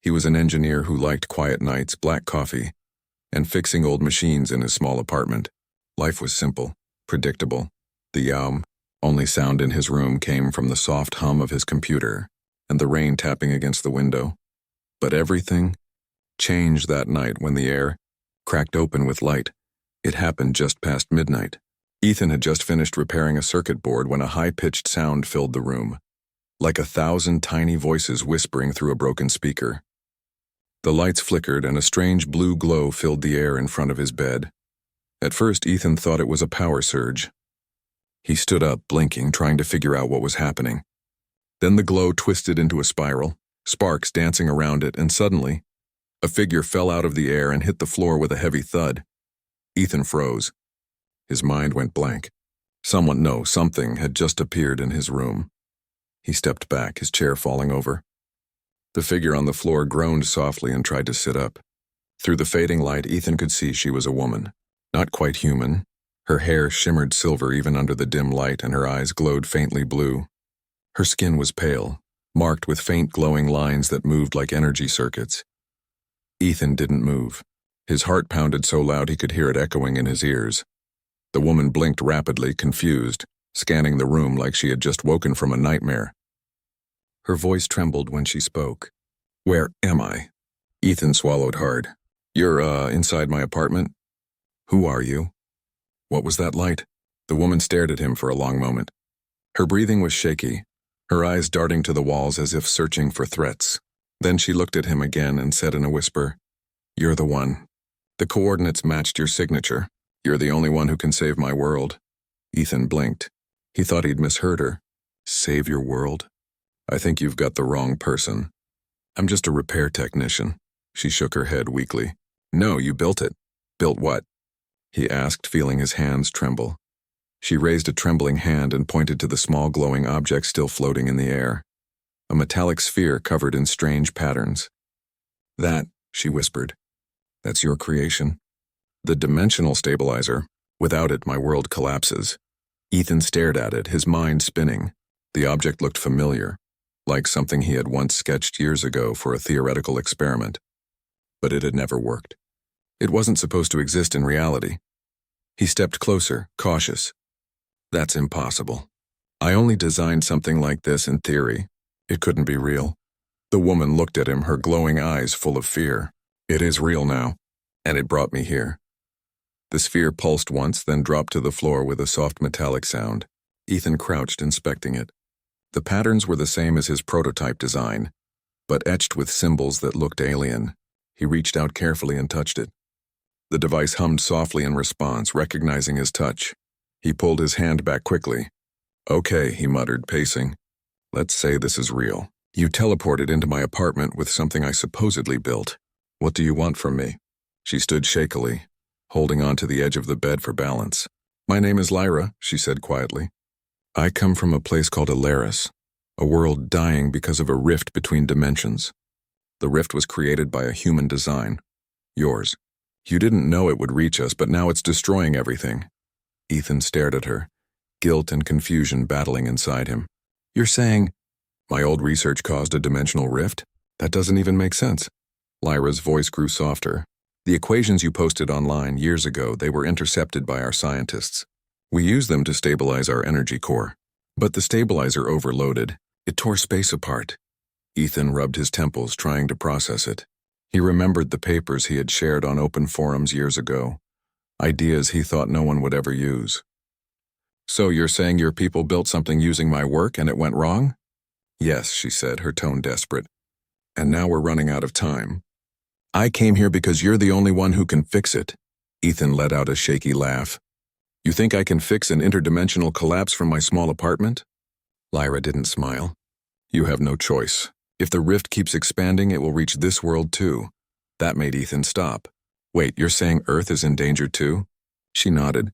He was an engineer who liked quiet nights, black coffee, and fixing old machines in his small apartment. Life was simple, predictable. The only sound in his room came from the soft hum of his computer and the rain tapping against the window. But everything changed that night when the air cracked open with light. It happened just past midnight. Ethan had just finished repairing a circuit board when a high-pitched sound filled the room, like 1,000 tiny voices whispering through a broken speaker. The lights flickered and a strange blue glow filled the air in front of his bed. At first, Ethan thought it was a power surge. He stood up, blinking, trying to figure out what was happening. Then the glow twisted into a spiral, sparks dancing around it, and suddenly, a figure fell out of the air and hit the floor with a heavy thud. Ethan froze. His mind went blank. Something had just appeared in his room. He stepped back, his chair falling over. The figure on the floor groaned softly and tried to sit up. Through the fading light, Ethan could see she was a woman. Not quite human. Her hair shimmered silver even under the dim light, and her eyes glowed faintly blue. Her skin was pale, marked with faint glowing lines that moved like energy circuits. Ethan didn't move. His heart pounded so loud he could hear it echoing in his ears. The woman blinked rapidly, confused, scanning the room like she had just woken from a nightmare. Her voice trembled when she spoke. "Where am I?" Ethan swallowed hard. "You're, inside my apartment? Who are you? What was that light?" The woman stared at him for a long moment. Her breathing was shaky, her eyes darting to the walls as if searching for threats. Then she looked at him again and said in a whisper, "You're the one. The coordinates matched your signature. You're the only one who can save my world." Ethan blinked. He thought he'd misheard her. "Save your world? I think you've got the wrong person. I'm just a repair technician." She shook her head weakly. "No, you built it." "Built what?" he asked, feeling his hands tremble. She raised a trembling hand and pointed to the small glowing object still floating in the air. A metallic sphere covered in strange patterns. "That," she whispered. "That's your creation." "The dimensional stabilizer. Without it, my world collapses." Ethan stared at it, his mind spinning. The object looked familiar, like something he had once sketched years ago for a theoretical experiment. But it had never worked. It wasn't supposed to exist in reality. He stepped closer, cautious. "That's impossible. I only designed something like this in theory. It couldn't be real." The woman looked at him, her glowing eyes full of fear. "It is real now, and it brought me here." The sphere pulsed once, then dropped to the floor with a soft metallic sound. Ethan crouched, inspecting it. The patterns were the same as his prototype design, but etched with symbols that looked alien. He reached out carefully and touched it. The device hummed softly in response, recognizing his touch. He pulled his hand back quickly. "Okay," he muttered, pacing. "Let's say this is real. You teleported into my apartment with something I supposedly built. What do you want from me?" She stood shakily, holding on to the edge of the bed for balance. "My name is Lyra," she said quietly. "I come from a place called Alaris, a world dying because of a rift between dimensions. The rift was created by a human design. Yours. You didn't know it would reach us, but now it's destroying everything." Ethan stared at her, guilt and confusion battling inside him. "You're saying my old research caused a dimensional rift? That doesn't even make sense." Lyra's voice grew softer. "The equations you posted online years ago, they were intercepted by our scientists. We used them to stabilize our energy core. But the stabilizer overloaded. It tore space apart." Ethan rubbed his temples, trying to process it. He remembered the papers he had shared on open forums years ago, ideas he thought no one would ever use. "So you're saying your people built something using my work and it went wrong?" "Yes," she said, her tone desperate. "And now we're running out of time. I came here because you're the only one who can fix it." Ethan let out a shaky laugh. "You think I can fix an interdimensional collapse from my small apartment?" Lyra didn't smile. "You have no choice. If the rift keeps expanding, it will reach this world too." That made Ethan stop. "Wait, you're saying Earth is in danger too?" She nodded,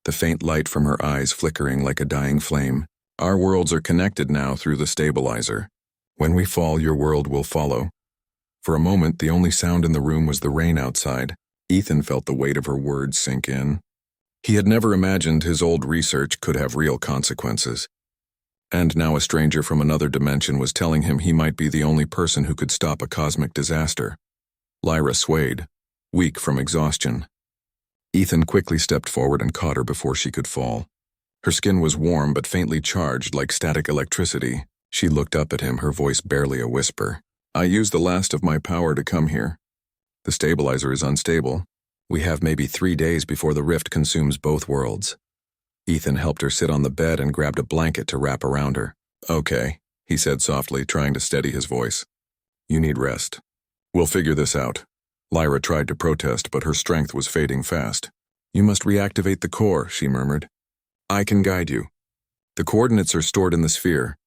the faint light from her eyes flickering like a dying flame. "Our worlds are connected now through the stabilizer. When we fall, your world will follow." For a moment, the only sound in the room was the rain outside. Ethan felt the weight of her words sink in. He had never imagined his old research could have real consequences. And now a stranger from another dimension was telling him he might be the only person who could stop a cosmic disaster. Lyra swayed, weak from exhaustion. Ethan quickly stepped forward and caught her before she could fall. Her skin was warm but faintly charged like static electricity. She looked up at him, her voice barely a whisper. I used the last of my power to come here. The stabilizer is unstable. We have maybe 3 days before the rift consumes both worlds. Ethan helped her sit on the bed and grabbed a blanket to wrap around her. Okay, he said softly, trying to steady his voice. You need rest. We'll figure this out. Lyra tried to protest, but her strength was fading fast. You must reactivate the core, she murmured. I can guide you. The coordinates are stored in the sphere.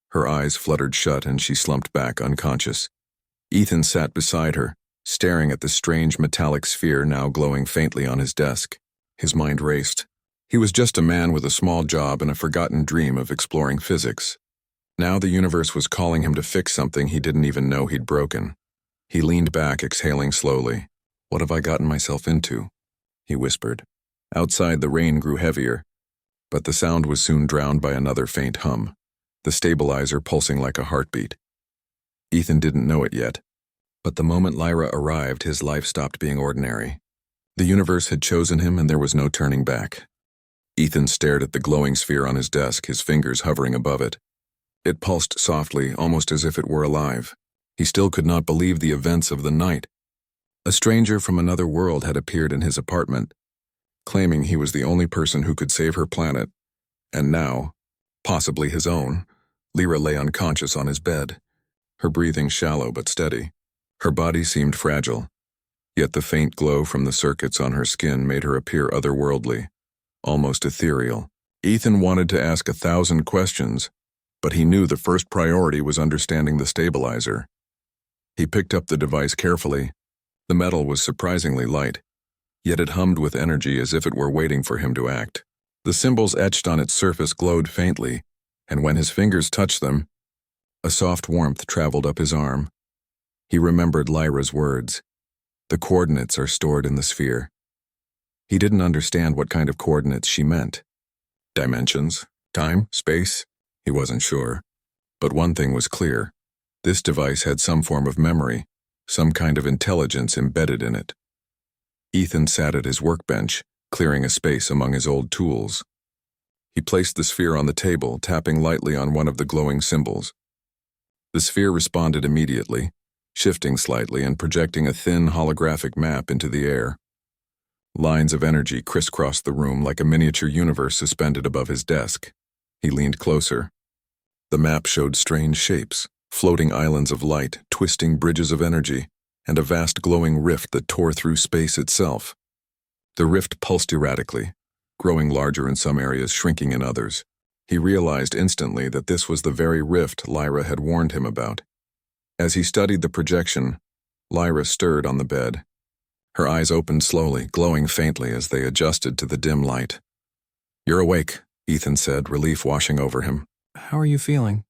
Her eyes fluttered shut and she slumped back unconscious. Ethan sat beside her, staring at the strange metallic sphere now glowing faintly on his desk. His mind raced. He was just a man with a small job and a forgotten dream of exploring physics. Now the universe was calling him to fix something he didn't even know he'd broken. He leaned back, exhaling slowly. What have I gotten myself into? He whispered. Outside the rain grew heavier, but the sound was soon drowned by another faint hum, the stabilizer pulsing like a heartbeat. Ethan didn't know it yet, but the moment Lyra arrived, his life stopped being ordinary. The universe had chosen him and there was no turning back. Ethan stared at the glowing sphere on his desk, his fingers hovering above it. It pulsed softly, almost as if it were alive. He still could not believe the events of the night. A stranger from another world had appeared in his apartment, claiming he was the only person who could save her planet, and now, possibly his own, Lyra lay unconscious on his bed, her breathing shallow but steady. Her body seemed fragile, yet the faint glow from the circuits on her skin made her appear otherworldly, almost ethereal. Ethan wanted to ask 1,000 questions, but he knew the first priority was understanding the stabilizer. He picked up the device carefully. The metal was surprisingly light, yet it hummed with energy as if it were waiting for him to act. The symbols etched on its surface glowed faintly, and when his fingers touched them, a soft warmth traveled up his arm. He remembered Lyra's words. The coordinates are stored in the sphere. He didn't understand what kind of coordinates she meant. Dimensions? Time? Space? He wasn't sure. But one thing was clear. This device had some form of memory, some kind of intelligence embedded in it. Ethan sat at his workbench, clearing a space among his old tools. He placed the sphere on the table, tapping lightly on one of the glowing symbols. The sphere responded immediately, shifting slightly and projecting a thin holographic map into the air. Lines of energy crisscrossed the room like a miniature universe suspended above his desk. He leaned closer. The map showed strange shapes, floating islands of light, twisting bridges of energy, and a vast glowing rift that tore through space itself. The rift pulsed erratically, growing larger in some areas, shrinking in others. He realized instantly that this was the very rift Lyra had warned him about. As he studied the projection, Lyra stirred on the bed. Her eyes opened slowly, glowing faintly as they adjusted to the dim light. You're awake, Ethan said, relief washing over him. How are you feeling?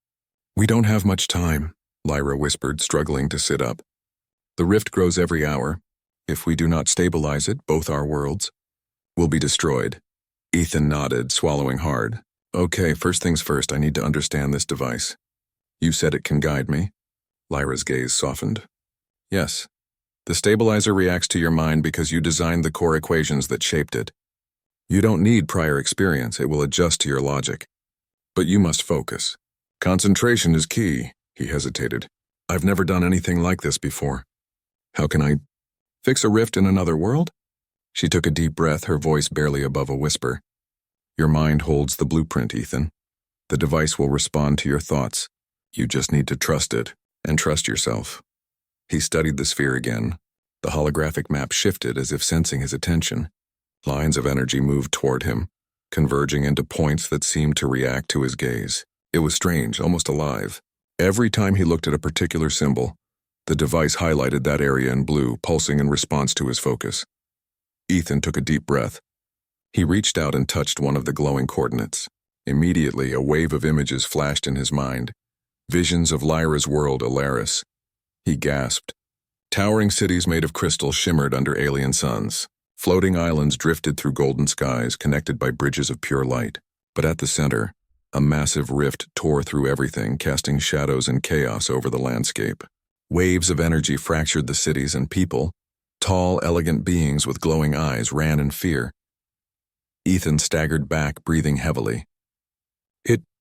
We don't have much time, Lyra whispered, struggling to sit up. The rift grows every hour. If we do not stabilize it, both our worlds will be destroyed. Ethan nodded, swallowing hard. Okay, first things first, I need to understand this device. You said it can guide me? Lyra's gaze softened. Yes. The stabilizer reacts to your mind because you designed the core equations that shaped it. You don't need prior experience, it will adjust to your logic. But you must focus. Concentration is key, he hesitated. I've never done anything like this before. How can I fix a rift in another world? She took a deep breath, her voice barely above a whisper. Your mind holds the blueprint, Ethan. The device will respond to your thoughts. You just need to trust it, and trust yourself. He studied the sphere again. The holographic map shifted as if sensing his attention. Lines of energy moved toward him, converging into points that seemed to react to his gaze. It was strange, almost alive. Every time he looked at a particular symbol, the device highlighted that area in blue, pulsing in response to his focus. Ethan took a deep breath. He reached out and touched one of the glowing coordinates. Immediately, a wave of images flashed in his mind. Visions of Lyra's world, Alaris. He gasped. Towering cities made of crystal shimmered under alien suns. Floating islands drifted through golden skies, connected by bridges of pure light. But at the center, A massive rift tore through everything, casting shadows and chaos over the landscape. Waves of energy fractured the cities, and people, tall, elegant beings with glowing eyes, ran in fear. Ethan staggered back, breathing heavily.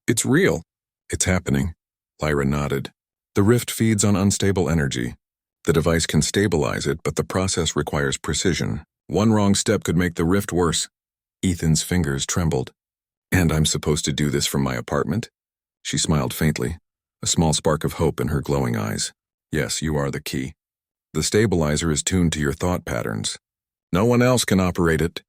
It's real. It's happening. Lyra nodded. The rift feeds on unstable energy. The device can stabilize it, but the process requires precision. One wrong step could make the rift worse. Ethan's fingers trembled. And I'm supposed to do this from my apartment? She smiled faintly, a small spark of hope in her glowing eyes. Yes, you are the key. The stabilizer is tuned to your thought patterns. No one else can operate it.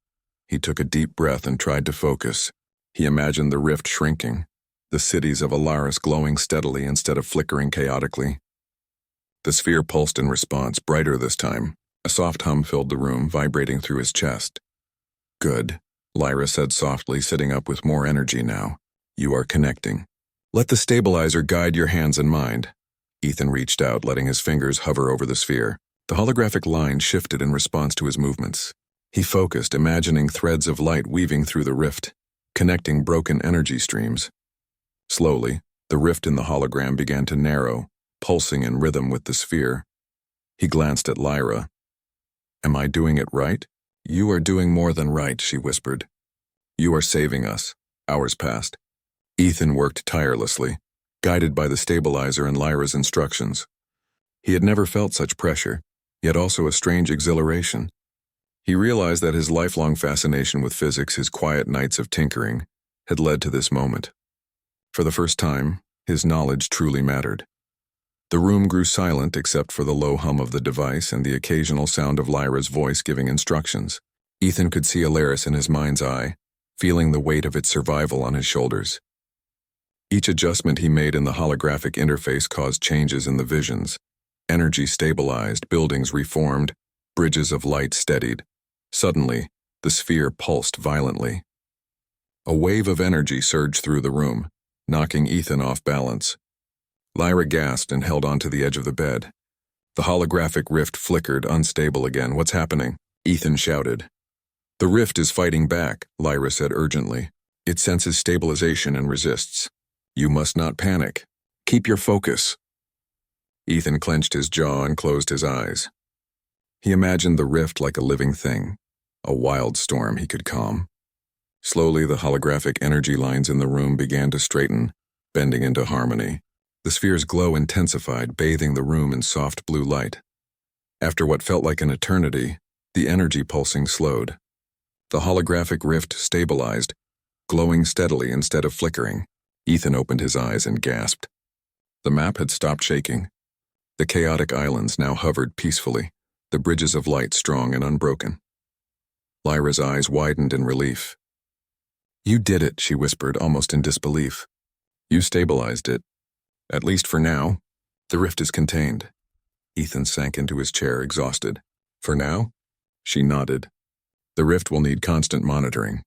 He took a deep breath and tried to focus. He imagined the rift shrinking, the cities of Alaris glowing steadily instead of flickering chaotically. The sphere pulsed in response, brighter this time. A soft hum filled the room, vibrating through his chest. Good, Lyra said softly, sitting up with more energy now. You are connecting. Let the stabilizer guide your hands and mind. Ethan reached out, letting his fingers hover over the sphere. The holographic line shifted in response to his movements. He focused, imagining threads of light weaving through the rift, connecting broken energy streams. Slowly, the rift in the hologram began to narrow, pulsing in rhythm with the sphere. He glanced at Lyra. Am I doing it right? You are doing more than right, she whispered. You are saving us. Hours passed. Ethan worked tirelessly, guided by the stabilizer and Lyra's instructions. He had never felt such pressure, yet also a strange exhilaration. He realized that his lifelong fascination with physics, his quiet nights of tinkering, had led to this moment. For the first time, his knowledge truly mattered. The room grew silent except for the low hum of the device and the occasional sound of Lyra's voice giving instructions. Ethan could see Alaris in his mind's eye, feeling the weight of its survival on his shoulders. Each adjustment he made in the holographic interface caused changes in the visions. Energy stabilized, buildings reformed, bridges of light steadied. Suddenly, the sphere pulsed violently. A wave of energy surged through the room, knocking Ethan off balance. Lyra gasped and held onto the edge of the bed. The holographic rift flickered, unstable again. What's happening? Ethan shouted. The rift is fighting back, Lyra said urgently. It senses stabilization and resists. You must not panic. Keep your focus. Ethan clenched his jaw and closed his eyes. He imagined the rift like a living thing, a wild storm he could calm. Slowly, the holographic energy lines in the room began to straighten, bending into harmony. The sphere's glow intensified, bathing the room in soft blue light. After what felt like an eternity, the energy pulsing slowed. The holographic rift stabilized, glowing steadily instead of flickering. Ethan opened his eyes and gasped. The map had stopped shaking. The chaotic islands now hovered peacefully, the bridges of light strong and unbroken. Lyra's eyes widened in relief. You did it, she whispered, almost in disbelief. You stabilized it. At least for now. The rift is contained. Ethan sank into his chair, exhausted. For now? She nodded. The rift will need constant monitoring.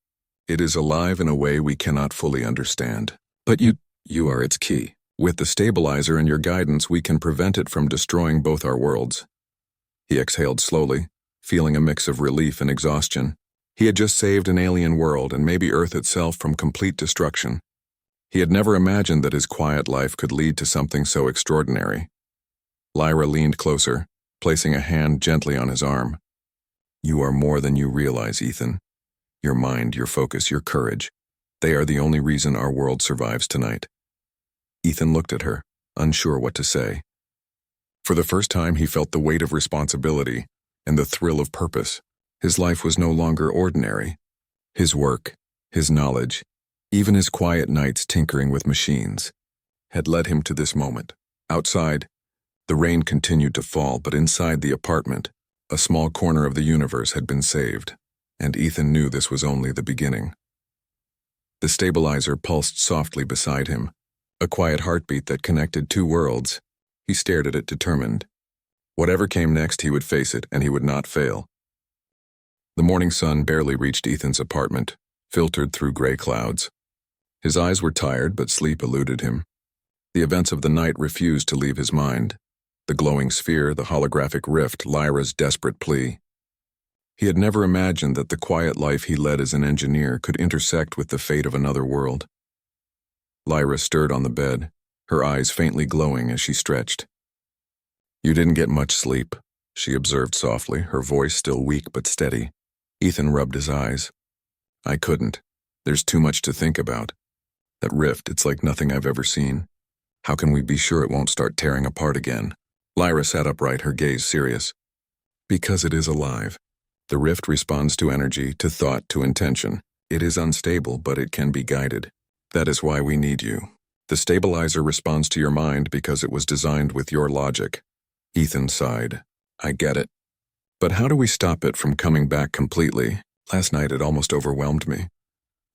It is alive in a way we cannot fully understand. But you are its key. With the stabilizer and your guidance, we can prevent it from destroying both our worlds. He exhaled slowly, feeling a mix of relief and exhaustion. He had just saved an alien world and maybe Earth itself from complete destruction. He had never imagined that his quiet life could lead to something so extraordinary. Lyra leaned closer, placing a hand gently on his arm. You are more than you realize, Ethan. Your mind, your focus, your courage. They are the only reason our world survives tonight. Ethan looked at her, unsure what to say. For the first time, he felt the weight of responsibility and the thrill of purpose. His life was no longer ordinary. His work, his knowledge, even his quiet nights tinkering with machines, had led him to this moment. Outside, the rain continued to fall, but inside the apartment, a small corner of the universe had been saved, and Ethan knew this was only the beginning. The stabilizer pulsed softly beside him, a quiet heartbeat that connected two worlds. He stared at it determined. Whatever came next, he would face it, and he would not fail. The morning sun barely reached Ethan's apartment, filtered through gray clouds. His eyes were tired, but sleep eluded him. The events of the night refused to leave his mind. The glowing sphere, the holographic rift, Lyra's desperate plea. He had never imagined that the quiet life he led as an engineer could intersect with the fate of another world. Lyra stirred on the bed, her eyes faintly glowing as she stretched. "You didn't get much sleep," she observed softly, her voice still weak but steady. Ethan rubbed his eyes. "I couldn't. There's too much to think about. That rift, it's like nothing I've ever seen. How can we be sure it won't start tearing apart again?" Lyra sat upright, her gaze serious. "Because it is alive. The rift responds to energy, to thought, to intention. It is unstable, but it can be guided. That is why we need you. The stabilizer responds to your mind because it was designed with your logic." Ethan sighed. "I get it. But how do we stop it from coming back completely? Last night it almost overwhelmed me."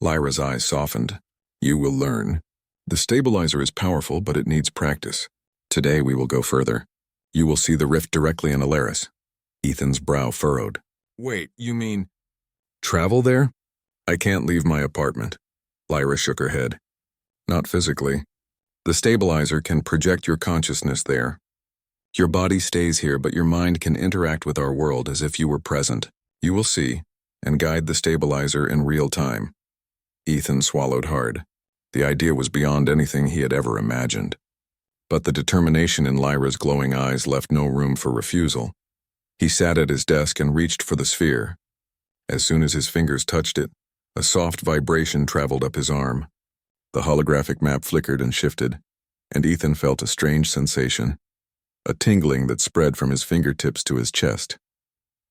Lyra's eyes softened. "You will learn. The stabilizer is powerful, but it needs practice. Today we will go further. You will see the rift directly in Alaris." Ethan's brow furrowed. "Wait, you mean travel there?" "I can't leave my apartment." Lyra shook her head. "Not physically. The stabilizer can project your consciousness there. Your body stays here, but your mind can interact with our world as if you were present. You will see, and guide the stabilizer in real time." Ethan swallowed hard. The idea was beyond anything he had ever imagined. But the determination in Lyra's glowing eyes left no room for refusal. He sat at his desk and reached for the sphere. As soon as his fingers touched it, a soft vibration traveled up his arm. The holographic map flickered and shifted, and Ethan felt a strange sensation, a tingling that spread from his fingertips to his chest.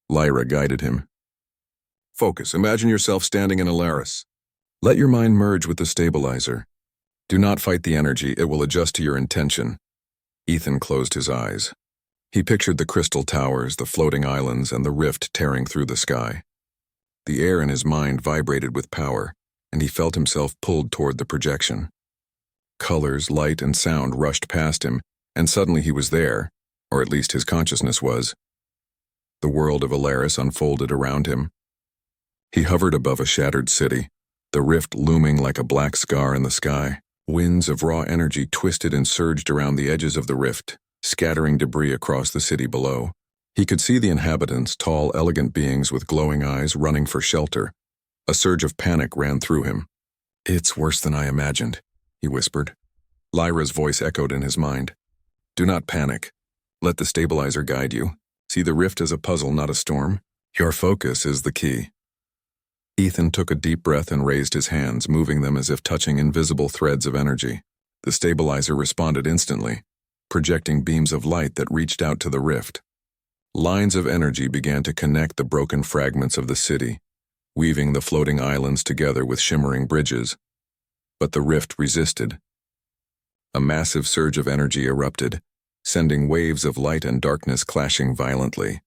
Lyra guided him. "Focus. Imagine yourself standing in Alaris. Let your mind merge with the stabilizer. Do not fight the energy, it will adjust to your intention." Ethan closed his eyes. He pictured the crystal towers, the floating islands, and the rift tearing through the sky. The air in his mind vibrated with power, and he felt himself pulled toward the projection. Colors, light, and sound rushed past him, and suddenly he was there, or at least his consciousness was. The world of Alaris unfolded around him. He hovered above a shattered city, the rift looming like a black scar in the sky. Winds of raw energy twisted and surged around the edges of the rift, scattering debris across the city below. He could see the inhabitants, tall, elegant beings with glowing eyes, running for shelter. A surge of panic ran through him. "It's worse than I imagined," he whispered. Lyra's voice echoed in his mind. "Do not panic. Let the stabilizer guide you. See the rift as a puzzle, not a storm. Your focus is the key." Ethan took a deep breath and raised his hands, moving them as if touching invisible threads of energy. The stabilizer responded instantly, projecting beams of light that reached out to the rift. Lines of energy began to connect the broken fragments of the city, weaving the floating islands together with shimmering bridges. But the rift resisted. A massive surge of energy erupted, sending waves of light and darkness clashing violently.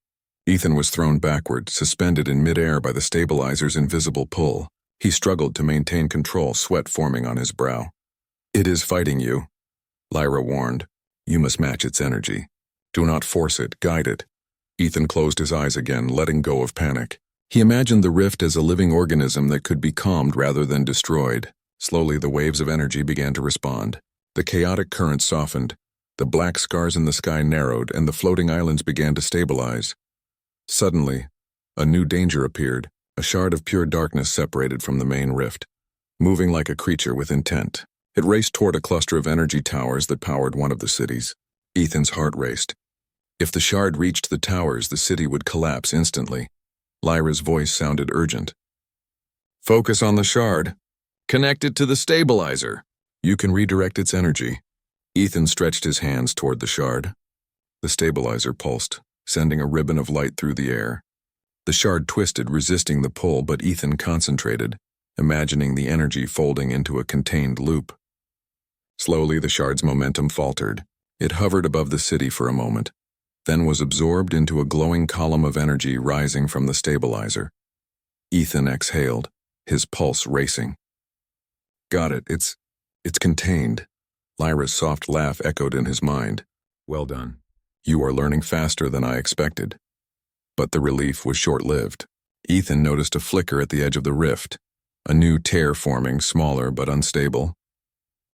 Ethan was thrown backward, suspended in midair by the stabilizer's invisible pull. He struggled to maintain control, sweat forming on his brow. "It is fighting you," Lyra warned. "You must match its energy. Do not force it, guide it." Ethan closed his eyes again, letting go of panic. He imagined the rift as a living organism that could be calmed rather than destroyed. Slowly, the waves of energy began to respond. The chaotic current softened, the black scars in the sky narrowed, and the floating islands began to stabilize. Suddenly, a new danger appeared, a shard of pure darkness separated from the main rift, moving like a creature with intent. It raced toward a cluster of energy towers that powered one of the cities. Ethan's heart raced. If the shard reached the towers, the city would collapse instantly. Lyra's voice sounded urgent. "Focus on the shard. Connect it to the stabilizer. You can redirect its energy." Ethan stretched his hands toward the shard. The stabilizer pulsed, sending a ribbon of light through the air. The shard twisted, resisting the pull, but Ethan concentrated, imagining the energy folding into a contained loop. Slowly, the shard's momentum faltered. It hovered above the city for a moment, then was absorbed into a glowing column of energy rising from the stabilizer. Ethan exhaled, his pulse racing. "Got it. It's contained." Lyra's soft laugh echoed in his mind. "Well done. You are learning faster than I expected." But the relief was short-lived. Ethan noticed a flicker at the edge of the rift, a new tear forming, smaller but unstable.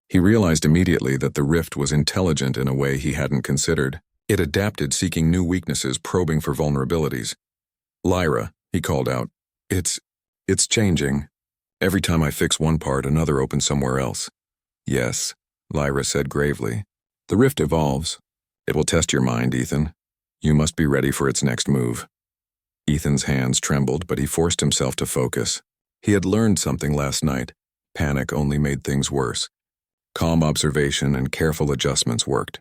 He realized immediately that the rift was intelligent in a way he hadn't considered. It adapted, seeking new weaknesses, probing for vulnerabilities. "Lyra," he called out, It's changing. Every time I fix one part, another opens somewhere else. Yes, Lyra said gravely. The rift evolves. It will test your mind, Ethan. You must be ready for its next move. Ethan's hands trembled, but he forced himself to focus. He had learned something last night. Panic only made things worse. Calm observation and careful adjustments worked.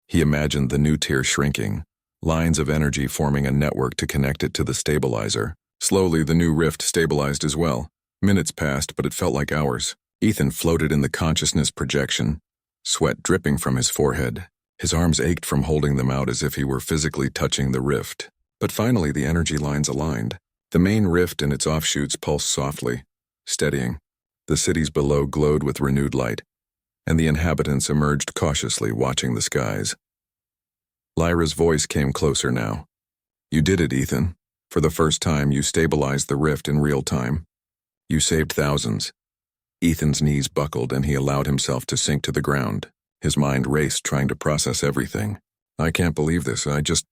He imagined the new tier shrinking, lines of energy forming a network to connect it to the stabilizer. Slowly, the new rift stabilized as well. Minutes passed, but it felt like hours. Ethan floated in the consciousness projection, sweat dripping from his forehead. His arms ached from holding them out as if he were physically touching the rift. But finally, the energy lines aligned. The main rift and its offshoots pulsed softly, steadying. The cities below glowed with renewed light, and the inhabitants emerged cautiously, watching the skies. Lyra's voice came closer now. You did it, Ethan. For the first time, you stabilized the rift in real time. You saved thousands. Ethan's knees buckled and he allowed himself to sink to the ground. His mind raced, trying to process everything. I can't believe this. I just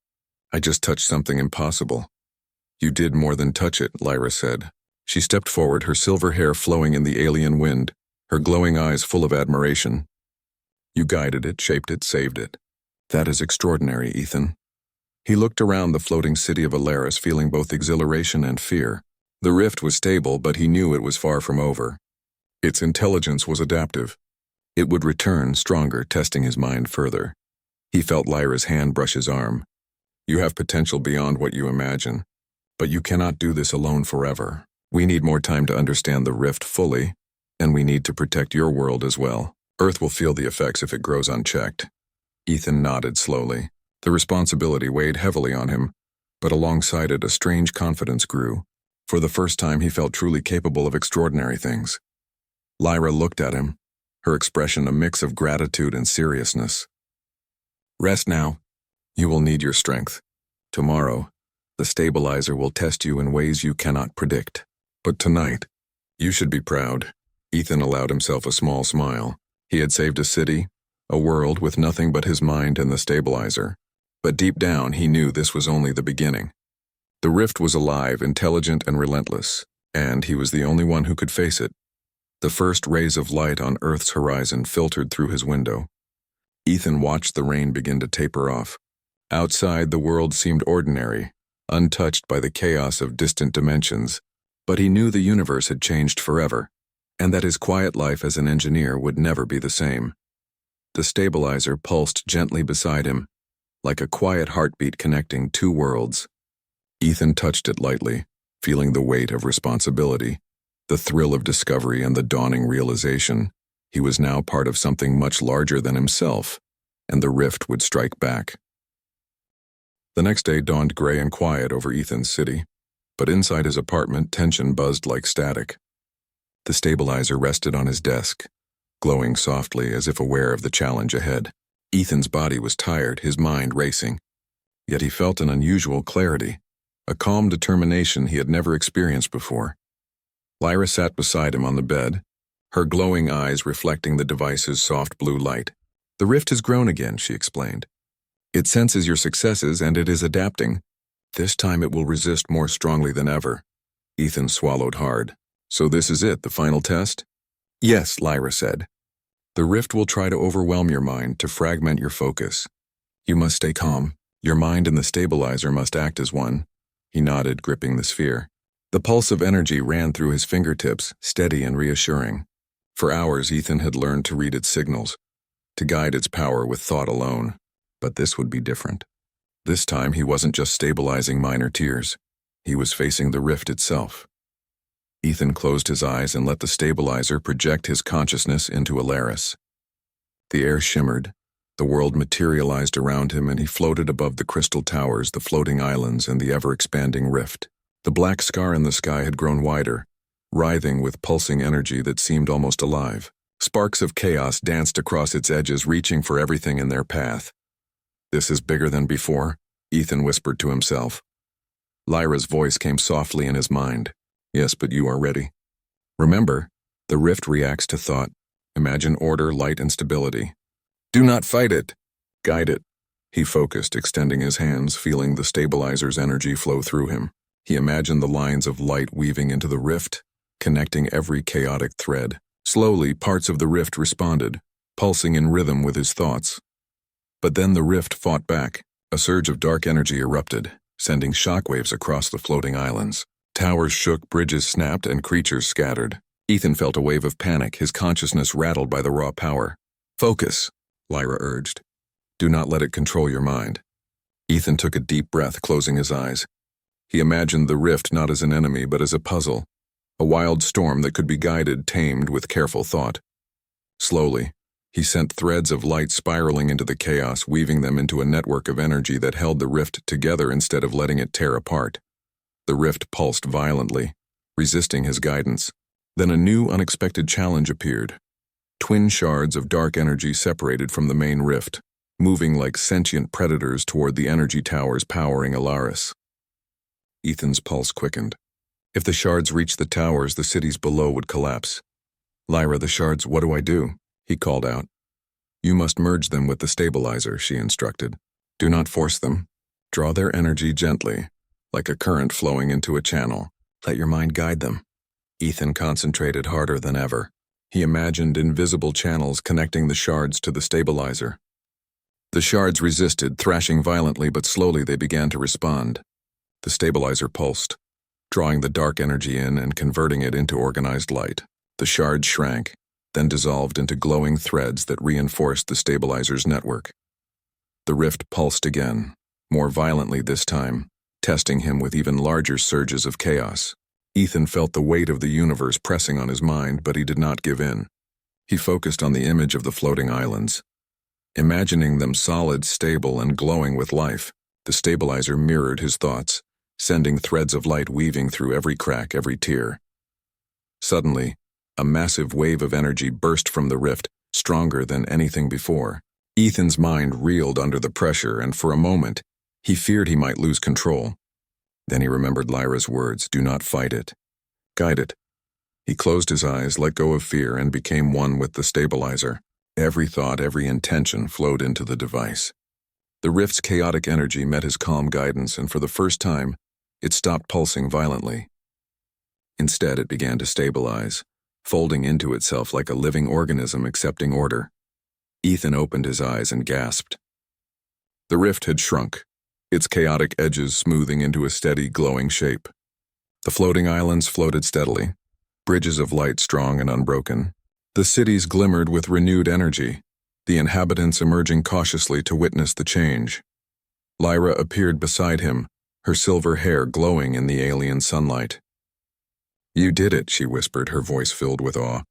touched something impossible. You did more than touch it, Lyra said. She stepped forward, her silver hair flowing in the alien wind, her glowing eyes full of admiration. You guided it, shaped it, saved it. That is extraordinary, Ethan. He looked around the floating city of Alaris, feeling both exhilaration and fear. The rift was stable, but he knew it was far from over. Its intelligence was adaptive. It would return stronger, testing his mind further. He felt Lyra's hand brush his arm. You have potential beyond what you imagine, but you cannot do this alone forever. We need more time to understand the rift fully, and we need to protect your world as well. Earth will feel the effects if it grows unchecked. Ethan nodded slowly. The responsibility weighed heavily on him, but alongside it a strange confidence grew. For the first time he felt truly capable of extraordinary things. Lyra looked at him, her expression a mix of gratitude and seriousness. Rest now. You will need your strength. Tomorrow, the stabilizer will test you in ways you cannot predict. But tonight, you should be proud. Ethan allowed himself a small smile. He had saved a city, a world with nothing but his mind and the stabilizer. But deep down, he knew this was only the beginning. The rift was alive, intelligent, and relentless, and he was the only one who could face it. The first rays of light on Earth's horizon filtered through his window. Ethan watched the rain begin to taper off. Outside, the world seemed ordinary, untouched by the chaos of distant dimensions, but he knew the universe had changed forever, and that his quiet life as an engineer would never be the same. The stabilizer pulsed gently beside him, like a quiet heartbeat connecting two worlds. Ethan touched it lightly, feeling the weight of responsibility, the thrill of discovery and the dawning realization he was now part of something much larger than himself, and the rift would strike back. The next day dawned gray and quiet over Ethan's city, but inside his apartment tension buzzed like static. The stabilizer rested on his desk, glowing softly as if aware of the challenge ahead. Ethan's body was tired, his mind racing, yet he felt an unusual clarity, a calm determination he had never experienced before. Lyra sat beside him on the bed, her glowing eyes reflecting the device's soft blue light. The rift has grown again, she explained. It senses your successes and it is adapting. This time it will resist more strongly than ever. Ethan swallowed hard. So this is it, the final test? Yes, Lyra said. The rift will try to overwhelm your mind, to fragment your focus. You must stay calm. Your mind and the stabilizer must act as one. He nodded, gripping the sphere. The pulse of energy ran through his fingertips, steady and reassuring. For hours, Ethan had learned to read its signals, to guide its power with thought alone. But this would be different. This time, he wasn't just stabilizing minor tiers. He was facing the rift itself. Ethan closed his eyes and let the stabilizer project his consciousness into Alaris. The air shimmered, the world materialized around him, and he floated above the crystal towers, the floating islands, and the ever-expanding rift. The black scar in the sky had grown wider, writhing with pulsing energy that seemed almost alive. Sparks of chaos danced across its edges, reaching for everything in their path. This is bigger than before, Ethan whispered to himself. Lyra's voice came softly in his mind. Yes, but you are ready. Remember, the rift reacts to thought. Imagine order, light, and stability. Do not fight it. Guide it. He focused, extending his hands, feeling the stabilizer's energy flow through him. He imagined the lines of light weaving into the rift, connecting every chaotic thread. Slowly, parts of the rift responded, pulsing in rhythm with his thoughts. But then the rift fought back. A surge of dark energy erupted, sending shockwaves across the floating islands. Towers shook, bridges snapped, and creatures scattered. Ethan felt a wave of panic, his consciousness rattled by the raw power. "Focus," Lyra urged. "Do not let it control your mind." Ethan took a deep breath, closing his eyes. He imagined the rift not as an enemy but as a puzzle, a wild storm that could be guided, tamed with careful thought. Slowly, he sent threads of light spiraling into the chaos, weaving them into a network of energy that held the rift together instead of letting it tear apart. The rift pulsed violently, resisting his guidance. Then a new, unexpected challenge appeared. Twin shards of dark energy separated from the main rift, moving like sentient predators toward the energy towers powering Alaris. Ethan's pulse quickened. If the shards reached the towers, the cities below would collapse. "Lyra, the shards, what do I do?" he called out. "You must merge them with the stabilizer," she instructed. "Do not force them. Draw their energy gently, like a current flowing into a channel. Let your mind guide them." Ethan concentrated harder than ever. He imagined invisible channels connecting the shards to the stabilizer. The shards resisted, thrashing violently, but slowly they began to respond. The stabilizer pulsed, drawing the dark energy in and converting it into organized light. The shards shrank, then dissolved into glowing threads that reinforced the stabilizer's network. The rift pulsed again, more violently this time, testing him with even larger surges of chaos. Ethan felt the weight of the universe pressing on his mind, but he did not give in. He focused on the image of the floating islands. Imagining them solid, stable, and glowing with life, the stabilizer mirrored his thoughts, sending threads of light weaving through every crack, every tear. Suddenly, a massive wave of energy burst from the rift, stronger than anything before. Ethan's mind reeled under the pressure, and for a moment, he feared he might lose control. Then he remembered Lyra's words, "Do not fight it. Guide it." He closed his eyes, let go of fear, and became one with the stabilizer. Every thought, every intention flowed into the device. The rift's chaotic energy met his calm guidance, and for the first time, it stopped pulsing violently. Instead, it began to stabilize, folding into itself like a living organism accepting order. Ethan opened his eyes and gasped. The rift had shrunk, its chaotic edges smoothing into a steady, glowing shape. The floating islands floated steadily, bridges of light strong and unbroken. The cities glimmered with renewed energy, the inhabitants emerging cautiously to witness the change. Lyra appeared beside him, her silver hair glowing in the alien sunlight. "You did it," she whispered, her voice filled with awe.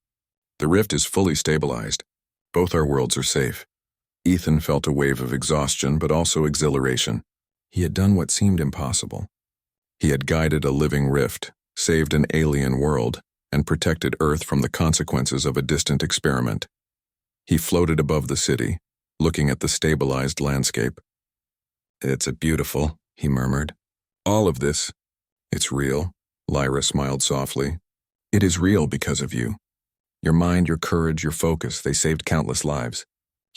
"The rift is fully stabilized. Both our worlds are safe." Ethan felt a wave of exhaustion, but also exhilaration. He had done what seemed impossible. He had guided a living rift, saved an alien world, and protected Earth from the consequences of a distant experiment. He floated above the city, looking at the stabilized landscape. "It's beautiful," he murmured. "All of this, it's real," Lyra smiled softly. "It is real because of you. Your mind, your courage, your focus, they saved countless lives.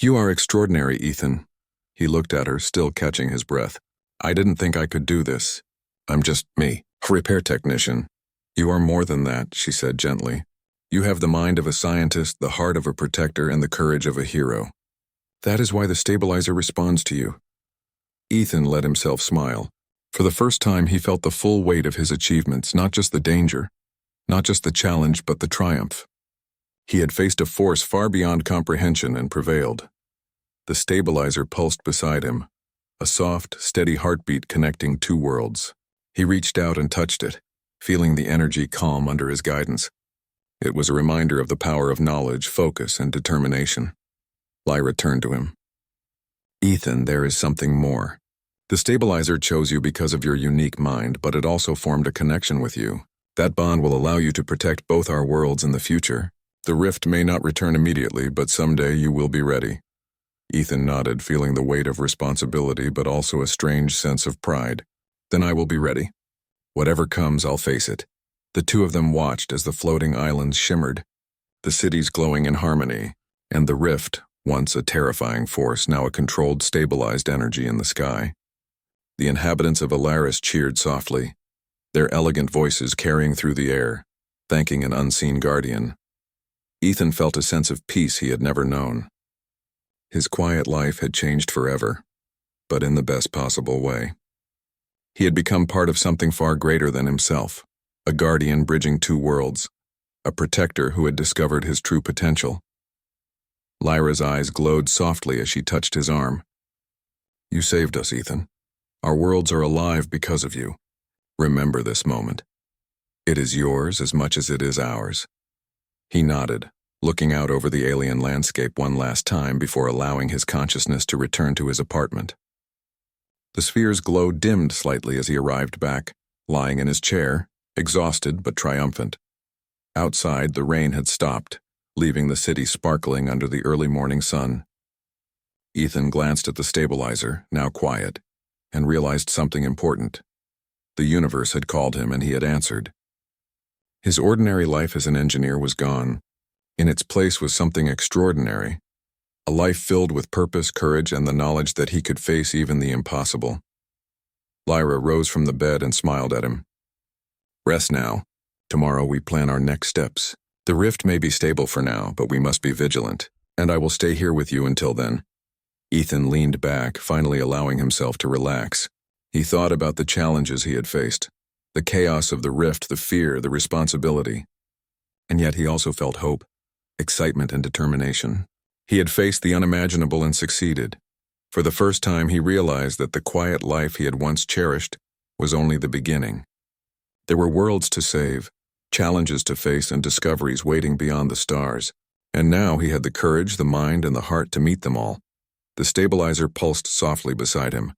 You are extraordinary, Ethan." He looked at her, still catching his breath. "I didn't think I could do this. I'm just me, a repair technician." "You are more than that," she said gently. "You have the mind of a scientist, the heart of a protector, and the courage of a hero. That is why the stabilizer responds to you." Ethan let himself smile. For the first time, he felt the full weight of his achievements, not just the danger, not just the challenge, but the triumph. He had faced a force far beyond comprehension and prevailed. The stabilizer pulsed beside him, a soft, steady heartbeat connecting two worlds. He reached out and touched it, feeling the energy calm under his guidance. It was a reminder of the power of knowledge, focus, and determination. Lyra turned to him. "Ethan, there is something more. The stabilizer chose you because of your unique mind, but it also formed a connection with you. That bond will allow you to protect both our worlds in the future. The rift may not return immediately, but someday you will be ready." Ethan nodded, feeling the weight of responsibility but also a strange sense of pride. "Then I will be ready. Whatever comes, I'll face it." The two of them watched as the floating islands shimmered, the cities glowing in harmony, and the rift, once a terrifying force, now a controlled, stabilized energy in the sky. The inhabitants of Alaris cheered softly, their elegant voices carrying through the air, thanking an unseen guardian. Ethan felt a sense of peace he had never known. His quiet life had changed forever, but in the best possible way. He had become part of something far greater than himself, a guardian bridging two worlds, a protector who had discovered his true potential. Lyra's eyes glowed softly as she touched his arm. "You saved us, Ethan. Our worlds are alive because of you. Remember this moment. It is yours as much as it is ours." He nodded, looking out over the alien landscape one last time before allowing his consciousness to return to his apartment. The sphere's glow dimmed slightly as he arrived back, lying in his chair, exhausted but triumphant. Outside, the rain had stopped, leaving the city sparkling under the early morning sun. Ethan glanced at the stabilizer, now quiet, and realized something important. The universe had called him and he had answered. His ordinary life as an engineer was gone. In its place was something extraordinary, a life filled with purpose, courage, and the knowledge that he could face even the impossible. Lyra rose from the bed and smiled at him. "Rest now. Tomorrow we plan our next steps. The rift may be stable for now, but we must be vigilant, and I will stay here with you until then." Ethan leaned back, finally allowing himself to relax. He thought about the challenges he had faced, the chaos of the rift, the fear, the responsibility. And yet he also felt hope, excitement, and determination. He had faced the unimaginable and succeeded. For the first time, he realized that the quiet life he had once cherished was only the beginning. There were worlds to save, challenges to face, and discoveries waiting beyond the stars. And now he had the courage, the mind, and the heart to meet them all. The stabilizer pulsed softly beside him,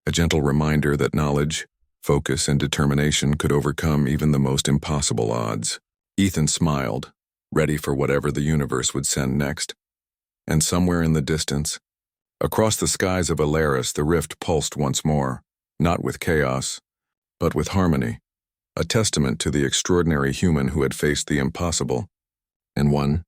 a gentle reminder that knowledge, focus, and determination could overcome even the most impossible odds. Ethan smiled, ready for whatever the universe would send next. And somewhere in the distance, across the skies of Alaris, the rift pulsed once more, not with chaos, but with harmony, a testament to the extraordinary human who had faced the impossible, and one